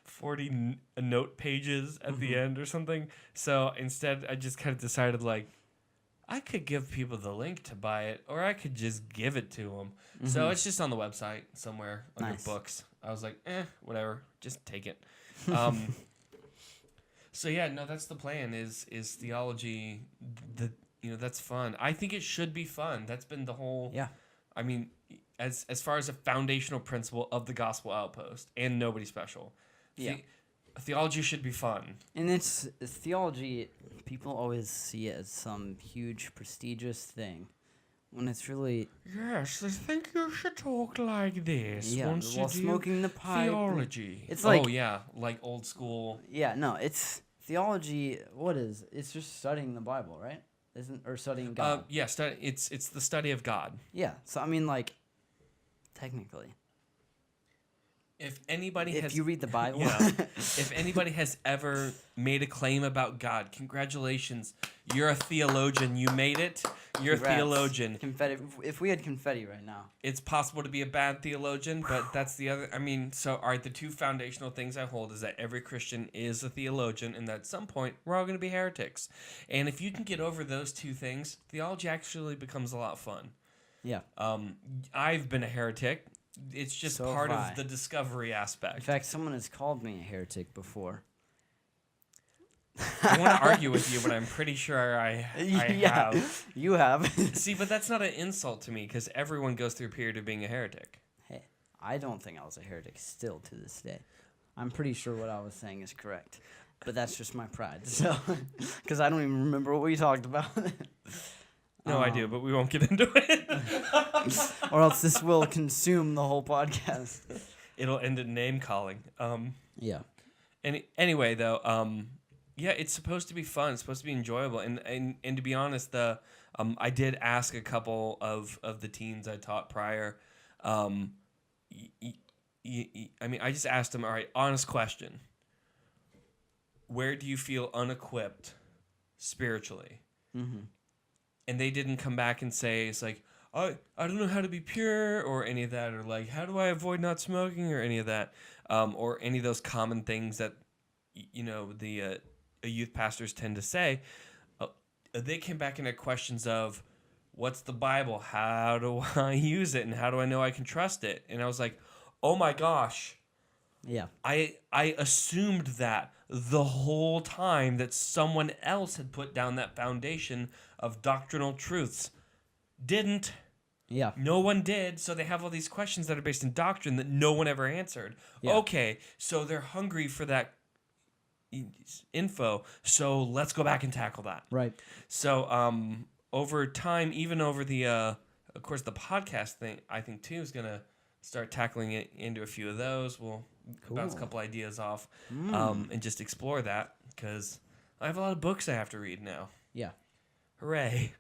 40 note pages at the end or something. So instead, I just kind of decided like I could give people the link to buy it, or I could just give it to them. So it's just on the website somewhere under books. I was like, whatever, just take it. So yeah, no, that's the plan. Is theology that's fun. I think it should be fun. That's been the whole. Yeah. I mean, as far as a foundational principle of the Gospel Outpost and Nobody Special. Yeah. Theology should be fun. And it's theology. People always see it as some huge, prestigious thing, when it's really. Yes, I think you should talk like this. Yeah, while smoking the pipe. Theology. It's like. Oh yeah, like old school. Yeah, no, it's theology. What is? It's just studying the Bible, right? Or studying God. Yeah, it's the study of God. Yeah, so I mean, like, technically. If anybody if you read the Bible. If anybody has ever made a claim about God, congratulations. You're a theologian. You made it. You're a theologian. Confetti. If we had confetti right now. It's possible to be a bad theologian, but that's the other. I mean, so, all right, the two foundational things I hold is that every Christian is a theologian, and that at some point, we're all going to be heretics. And if you can get over those two things, theology actually becomes a lot of fun. Yeah. I've been a heretic. It's just part of the discovery aspect. In fact, someone has called me a heretic before. I want to argue with you, but I'm pretty sure I have. You have. See, but that's not an insult to me because everyone goes through a period of being a heretic. Hey, I don't think I was a heretic still to this day. I'm pretty sure what I was saying is correct. But that's just my pride. So, because I don't even remember what we talked about. No, I do, but we won't get into it. Or else this will consume the whole podcast. It'll end in name calling. Yeah. Anyway, though, yeah, it's supposed to be fun. It's supposed to be enjoyable. And to be honest, I did ask a couple of the teens I taught prior. I mean, I just asked them, all right, honest question. Where do you feel unequipped spiritually? Mm-hmm. And they didn't come back and say, it's like, I don't know how to be pure or any of that, or like, how do I avoid not smoking or any of that, or any of those common things that, the youth pastors tend to say. They came back and had questions of, what's the Bible? How do I use it? And how do I know I can trust it? And I was like, oh my gosh. Yeah. I assumed that the whole time that someone else had put down that foundation of doctrinal truths. Didn't. Yeah. No one did, so they have all these questions that are based in doctrine that no one ever answered. Yeah. Okay, so they're hungry for that info, so let's go back and tackle that. Right. So over time, even over the, of course, the podcast thing, I think, too, is going to start tackling it into a few of those. We'll bounce a couple ideas off and just explore that because I have a lot of books I have to read now. Yeah. Hooray.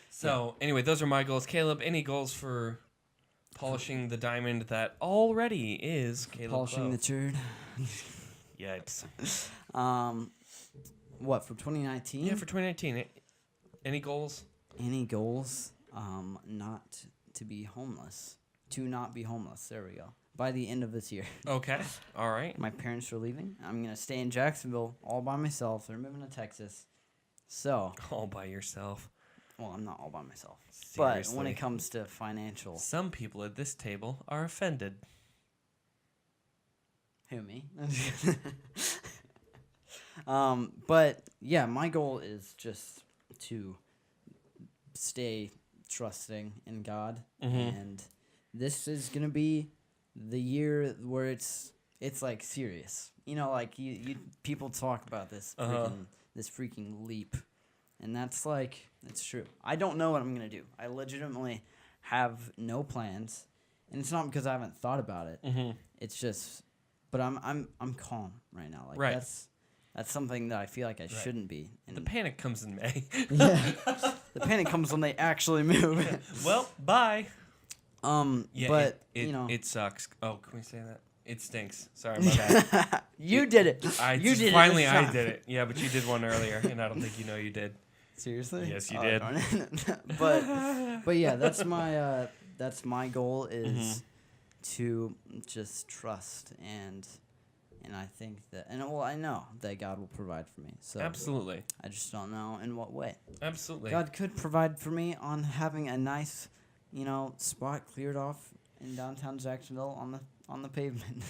So, anyway, those are my goals. Caleb, any goals for polishing the diamond that already is Caleb Polishing Clough? the turd. Yipes. What, for 2019? Yeah, for 2019. Any goals? Any goals? Not to be homeless. To not be homeless. There we go. By the end of this year. Okay. All right. My parents are leaving. I'm going to stay in Jacksonville all by myself. They're moving to Texas. So. All by yourself. Well, I'm not all by myself. Seriously. But when it comes to financial. Some people at this table are offended. Who, me? But, yeah, my goal is just to stay trusting in God. And this is going to be the year where it's like serious. You know, like you people talk about this freaking leap. And that's like, it's true. I don't know what I'm going to do. I legitimately have no plans. And it's not because I haven't thought about it. It's just, but I'm calm right now. Like that's something that I feel like I shouldn't be. And the panic comes in May. Yeah. The panic comes when they actually move. Well, bye. Yeah, but you know, it sucks. Oh, can we say that? It stinks. Sorry about that. You did it. I did it. Yeah, but you did one earlier, and I don't think you know you did. Seriously? Yes, you did. but yeah, that's my goal is to just trust and I think that I know that God will provide for me. So absolutely. I just don't know in what way. Absolutely. God could provide for me on having a nice, spot cleared off in downtown Jacksonville on the pavement.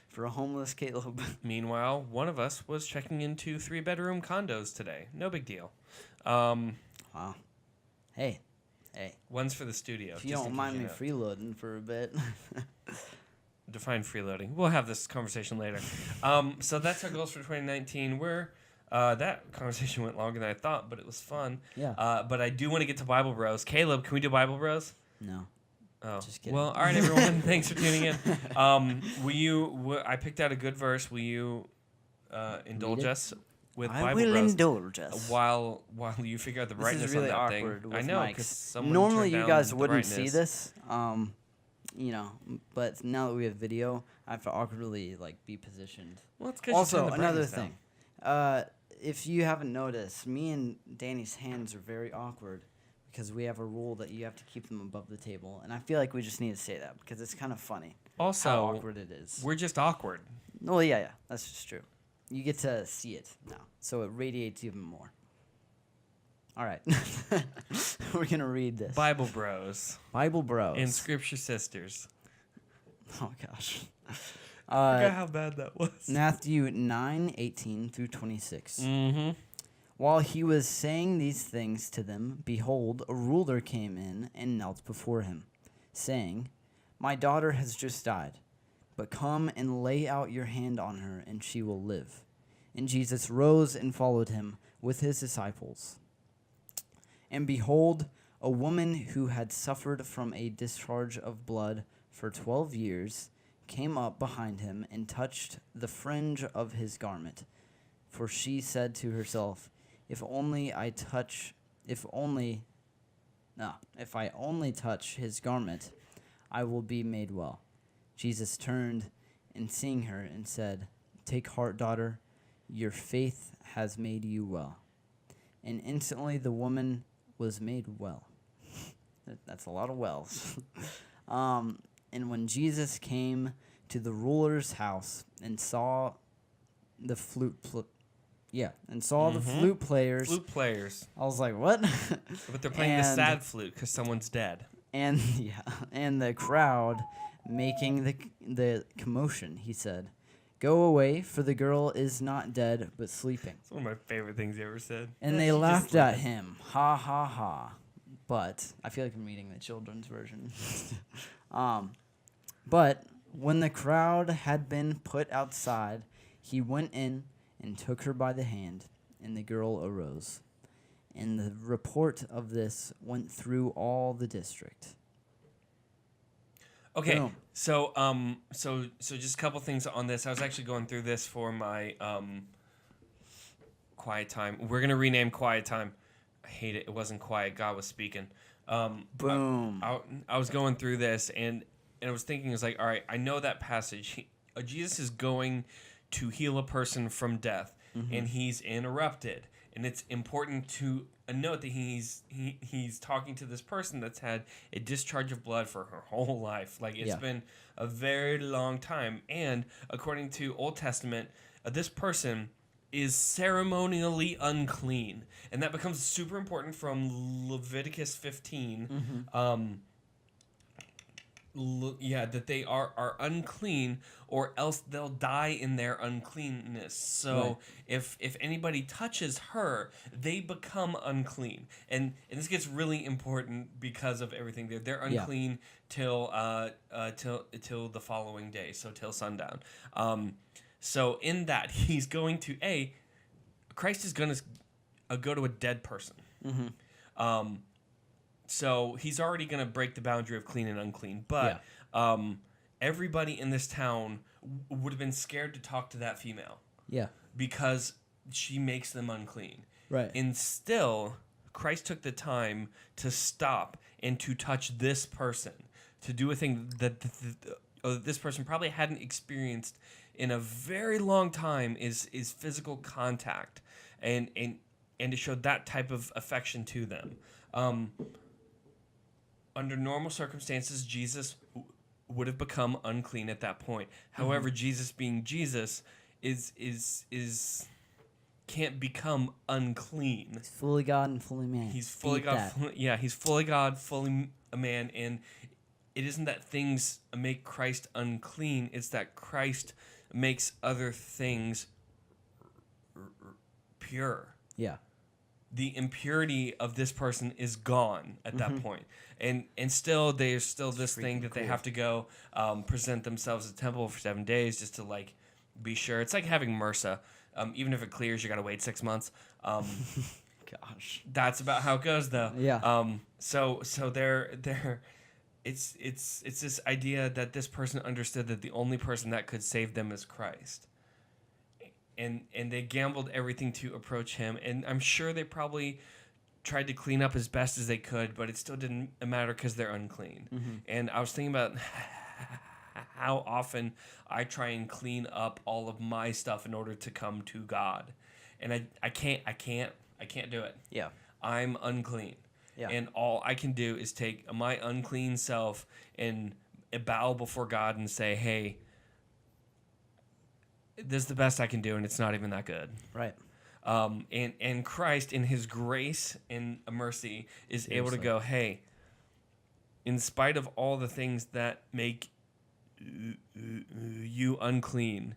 For a homeless Caleb. Meanwhile, one of us was checking into 3-bedroom condos today. No big deal. Wow. Hey. One's for the studio. If you don't mind me freeloading for a bit. Define freeloading. We'll have this conversation later. So that's our goals for 2019. That conversation went longer than I thought, but it was fun. Yeah. But I do want to get to Bible Bros. Caleb, can we do Bible Bros? No. Oh, just kidding. Well, all right, everyone. Thanks for tuning in. I picked out a good verse. Will you indulge us with Bible Bros? I will indulge us. While you figure out the brightness this is really on that awkward thing. with I know, mics. because someone Normally turned you down guys the wouldn't see brightness. this, but now that we have video, I have to awkwardly be positioned. Well, it's 'cause also, you turned the another brightness thing. If you haven't noticed, me and Danny's hands are very awkward. Because we have a rule that you have to keep them above the table. And I feel like we just need to say that because it's kind of funny Also, how awkward it is. We're just awkward. Well, yeah, that's just true. You get to see it now, so it radiates even more. All right. We're going to read this. Bible Bros. Bible Bros. And Scripture Sisters. Oh, gosh. Look at how bad that was. Matthew 9:18 through 26. Mm-hmm. While he was saying these things to them, behold, a ruler came in and knelt before him, saying, My daughter has just died, but come and lay out your hand on her, and she will live. And Jesus rose and followed him with his disciples. And behold, a woman who had suffered from a discharge of blood for 12 years came up behind him and touched the fringe of his garment. For she said to herself, If I only touch his garment, I will be made well. Jesus turned and seeing her and said, Take heart, daughter, your faith has made you well. And instantly the woman was made well. That's a lot of wells. And when Jesus came to the ruler's house and saw the flute players. Flute players. I was like, what? But they're playing the sad flute because someone's dead. And the crowd making the commotion, he said, Go away, for the girl is not dead, but sleeping. It's one of my favorite things you ever said. And they laughed at him. Ha, ha, ha. But I feel like I'm reading the children's version. But when the crowd had been put outside, he went in and took her by the hand, and the girl arose. And the report of this went through all the district. Okay. Boom. So just a couple things on this. I was actually going through this for my quiet time. We're gonna rename quiet time. I hate it. It wasn't quiet. God was speaking. Boom. I was going through this and I was thinking, it's like, all right, I know that passage. Jesus is going to heal a person from death, and he's interrupted. And it's important to note that he's talking to this person that's had a discharge of blood for her whole life. Like, it's been a very long time. And according to Old Testament, this person is ceremonially unclean. And that becomes super important from Leviticus 15. That they are unclean, or else they'll die in their uncleanness. So if anybody touches her, they become unclean. And this gets really important because of everything. They're unclean till the following day, so till sundown. So in that, he's going to Christ is going to go to a dead person. So he's already going to break the boundary of clean and unclean. But everybody in this town would have been scared to talk to that female. Yeah. Because she makes them unclean. Right. And still, Christ took the time to stop and to touch this person, to do a thing that this person probably hadn't experienced in a very long time, is physical contact, and to show that type of affection to them. Under normal circumstances, Jesus would have become unclean at that point. However, Jesus, being Jesus, is can't become unclean. He's fully God and fully man. He's fully God. He's fully God, fully a man, and it isn't that things make Christ unclean. It's that Christ makes other things pure. Yeah. The impurity of this person is gone at that point. And still, there's still this thing that they have to go present themselves at the temple for 7 days just to, like, be sure. It's like having MRSA. Even if it clears, you got to wait 6 months. Gosh. That's about how it goes, though. Yeah. So it's this idea that this person understood that the only person that could save them is Christ. And they gambled everything to approach him. And I'm sure they probably tried to clean up as best as they could, but it still didn't matter because they're unclean. And I was thinking about how often I try and clean up all of my stuff in order to come to God. And I can't do it. Yeah. I'm unclean. Yeah. And all I can do is take my unclean self and bow before God and say, hey, this is the best I can do, and it's not even that good. Right. And Christ, in his grace and mercy, is able to go, hey, in spite of all the things that make you unclean,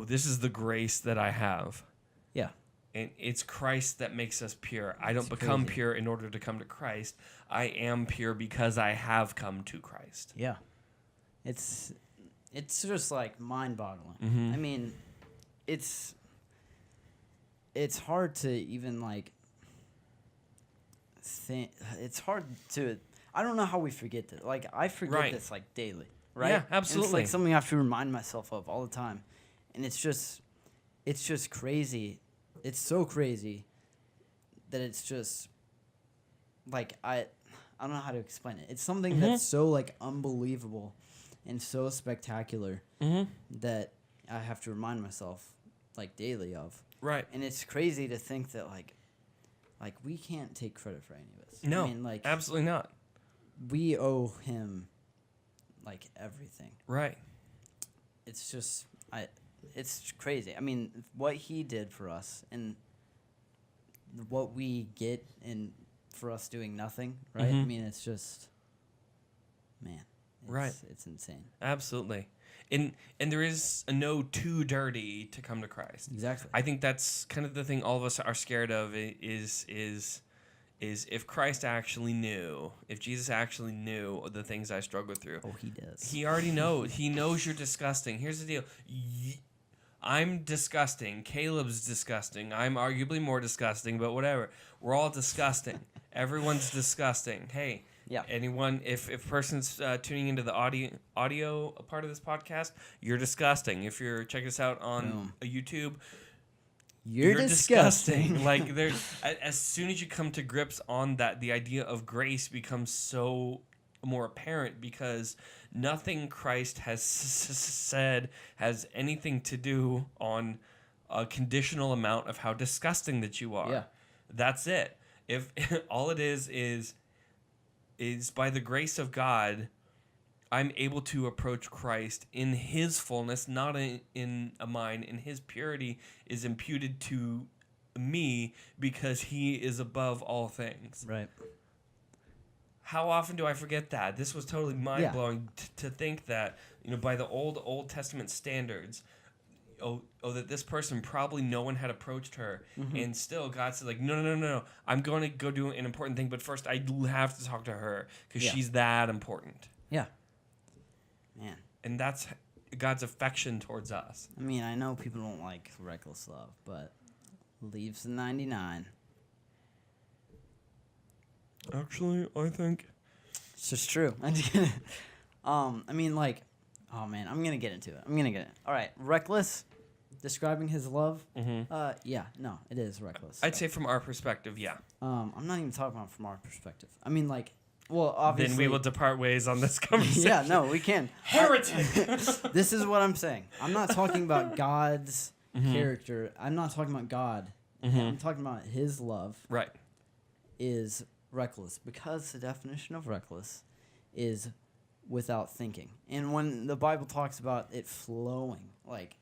this is the grace that I have. Yeah. And it's Christ that makes us pure. I don't become pure in order to come to Christ. I am pure because I have come to Christ. Yeah. It's just like mind-boggling. I mean, it's hard to even like think. It's hard to. I don't know how we forget this. Like, I forget this like daily, right? Yeah, absolutely. And it's like something I have to remind myself of all the time, and it's just crazy. It's so crazy that it's just like I don't know how to explain it. It's something that's so like unbelievable and so spectacular that I have to remind myself like daily of. Right. And it's crazy to think that like we can't take credit for any of this. No, I mean, like, absolutely not. We owe him like everything. Right. It's just it's crazy. I mean, what he did for us and what we get in for us doing nothing, right? I mean, it's just, man. It's insane. Absolutely. And there is no too dirty to come to Christ. Exactly. I think that's kind of the thing all of us are scared of is if Christ actually knew, if Jesus actually knew the things I struggle through. Oh, he does. He already knows. He knows you're disgusting. Here's the deal. I'm disgusting. Caleb's disgusting. I'm arguably more disgusting, but whatever. We're all disgusting. Everyone's disgusting. Hey, Yeah. Anyone, if a person's tuning into the audio part of this podcast, you're disgusting. If you're checking us out on YouTube, you're disgusting. Like there, as soon as you come to grips on that, the idea of grace becomes so more apparent because nothing Christ has said has anything to do on a conditional amount of how disgusting that you are. Yeah. That's it. If all it is by the grace of God, I'm able to approach Christ in his fullness, not in mine, and his purity is imputed to me because he is above all things. Right. How often do I forget that? This was totally mind-blowing to think that, by the Old Testament standards, that this person, probably no one had approached her, and still God said, like, no, I'm going to go do an important thing, but first I have to talk to her because she's that important. Yeah. Man. And that's God's affection towards us. I mean, I know people don't like reckless love, but leaves the 99. Actually, I think It's just true. I mean, like, oh man, I'm gonna get into it. All right, reckless, describing his love. Yeah, no, it is reckless. I'd say from our perspective, yeah. I'm not even talking about from our perspective. I mean, like, well, obviously. Then we will depart ways on this conversation. Yeah, no, we can. Heretic. This is what I'm saying. I'm not talking about God's character. I'm not talking about God. I'm talking about his love. Right. Is reckless, because the definition of reckless is without thinking. And when the Bible talks about it flowing, like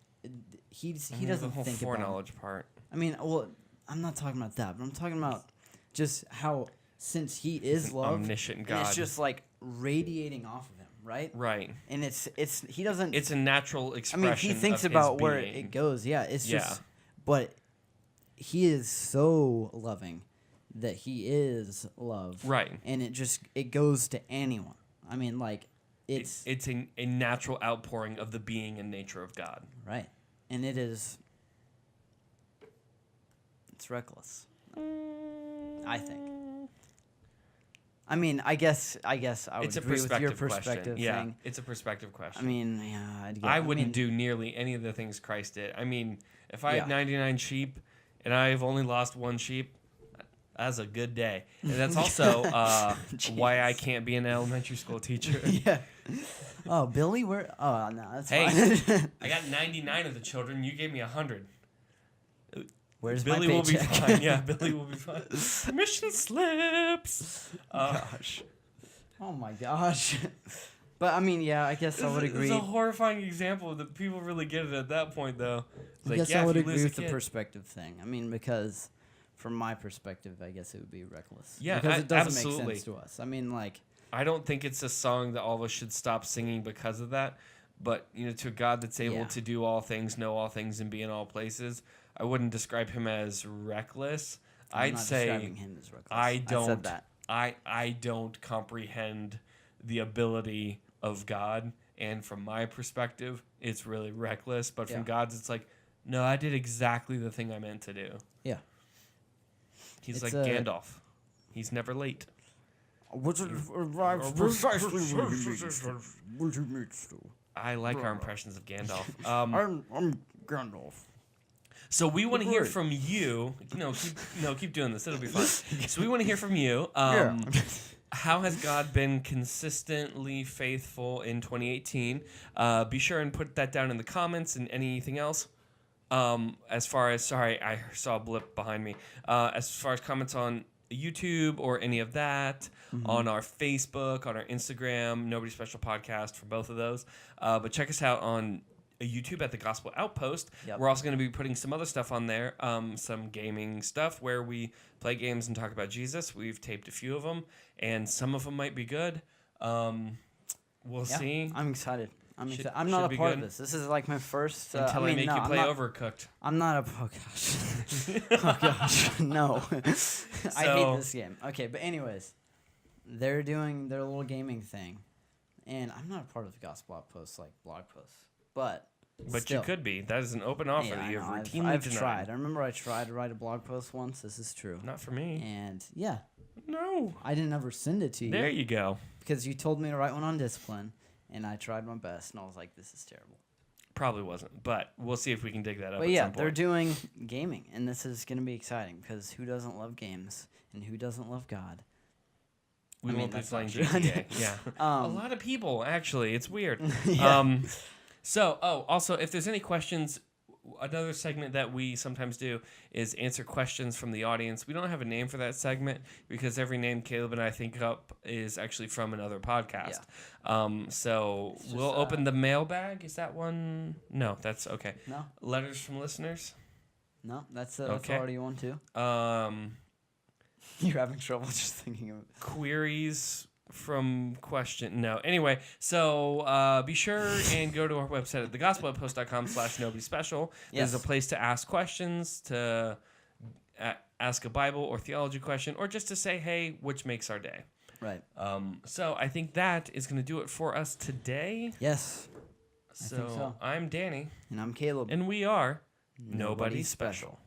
he doesn't the whole think foreknowledge about part. I mean, well, I'm not talking about that, but I'm talking about just how, since he is love, omniscient God, and it's just like radiating off of him, right? Right. And he doesn't. It's a natural expression. I mean, he thinks of about his where being. it goes. Yeah, it's just. But he is so loving that he is love. Right. And it goes to anyone. I mean, like, it's a natural outpouring of the being and nature of God. Right. And it's reckless, I think. I mean, I guess I would agree with your perspective thing. Yeah, thing. it's a perspective question. I mean, yeah, I wouldn't do nearly any of the things Christ did. I mean, if I had 99 sheep and I've only lost one sheep, that's a good day. And that's also why I can't be an elementary school teacher. Yeah. Oh, Billy, where? Oh, no, that's fine. I got 99 of the children. You gave me 100. Where's Billy my will be paycheck? fine. Yeah, Billy will be fine. Mission slips. Gosh. Oh my gosh. But I mean, yeah, I guess I would agree. It's a horrifying example that people really get it at that point, though. I guess I would agree with the perspective thing. I mean, because from my perspective, I guess it would be reckless. Yeah, because it doesn't absolutely. make sense to us. I mean, like, I don't think it's a song that all of us should stop singing because of that. But to a God that's able to do all things, know all things, and be in all places, I wouldn't describe him as reckless. I'm not describing him as reckless. I said that. I don't comprehend the ability of God, and from my perspective, it's really reckless. But from God's, it's like, no, I did exactly the thing I meant to do. Yeah. He's like Gandalf. He's never late. I like our impressions of Gandalf. I'm Gandalf. So we want to hear from you. Keep doing this. It'll be fun. So we want to hear from you. How has God been consistently faithful in 2018? Be sure and put that down in the comments and anything else. As far as, sorry, I saw a blip behind me. As far as comments on YouTube or any of that, on our Facebook, on our Instagram, Nobody Special Podcast for both of those. But check us out on YouTube at the Gospel Outpost. Yep. We're also going to be putting some other stuff on there, some gaming stuff where we play games and talk about Jesus. We've taped a few of them, and some of them might be good. We'll see. I'm excited. I'm not a part of this. This is like my first. Until I make you play Overcooked. I'm not a. Oh gosh. Oh gosh. No. I hate this game. Okay, but anyways, they're doing their little gaming thing, and I'm not a part of the Gospel Outpost like blog posts, but still. You could be. That is an open offer that you have routinely I've denied. tried. I remember I tried to write a blog post once. This is true. Not for me. And yeah, No. I didn't ever send it to you. There you go. Because you told me to write one on discipline, and I tried my best, and I was like, this is terrible. Probably wasn't, but we'll see if we can dig that up. But at yeah, some point. they're doing gaming, and this is going to be exciting because who doesn't love games and who doesn't love God? We won't be that's playing not true. GTA. Yeah, a lot of people actually. It's weird. Yeah. Also, if there's any questions, another segment that we sometimes do is answer questions from the audience. We don't have a name for that segment because every name Caleb and I think up is actually from another podcast. Yeah. So we'll open the mailbag. Is that one? No, that's okay. No. Letters from listeners. No, that's already one too. You're having trouble just thinking of it. Queries from question. No. Anyway, so be sure and go to our website at thegospeloutpost.com/nobodiespecial. Yes. There's a place to ask questions, to ask a Bible or theology question, or just to say, hey, which makes our day. Right. So I think that is going to do it for us today. Yes. So I'm Danny. And I'm Caleb. And we are Nobodies Special.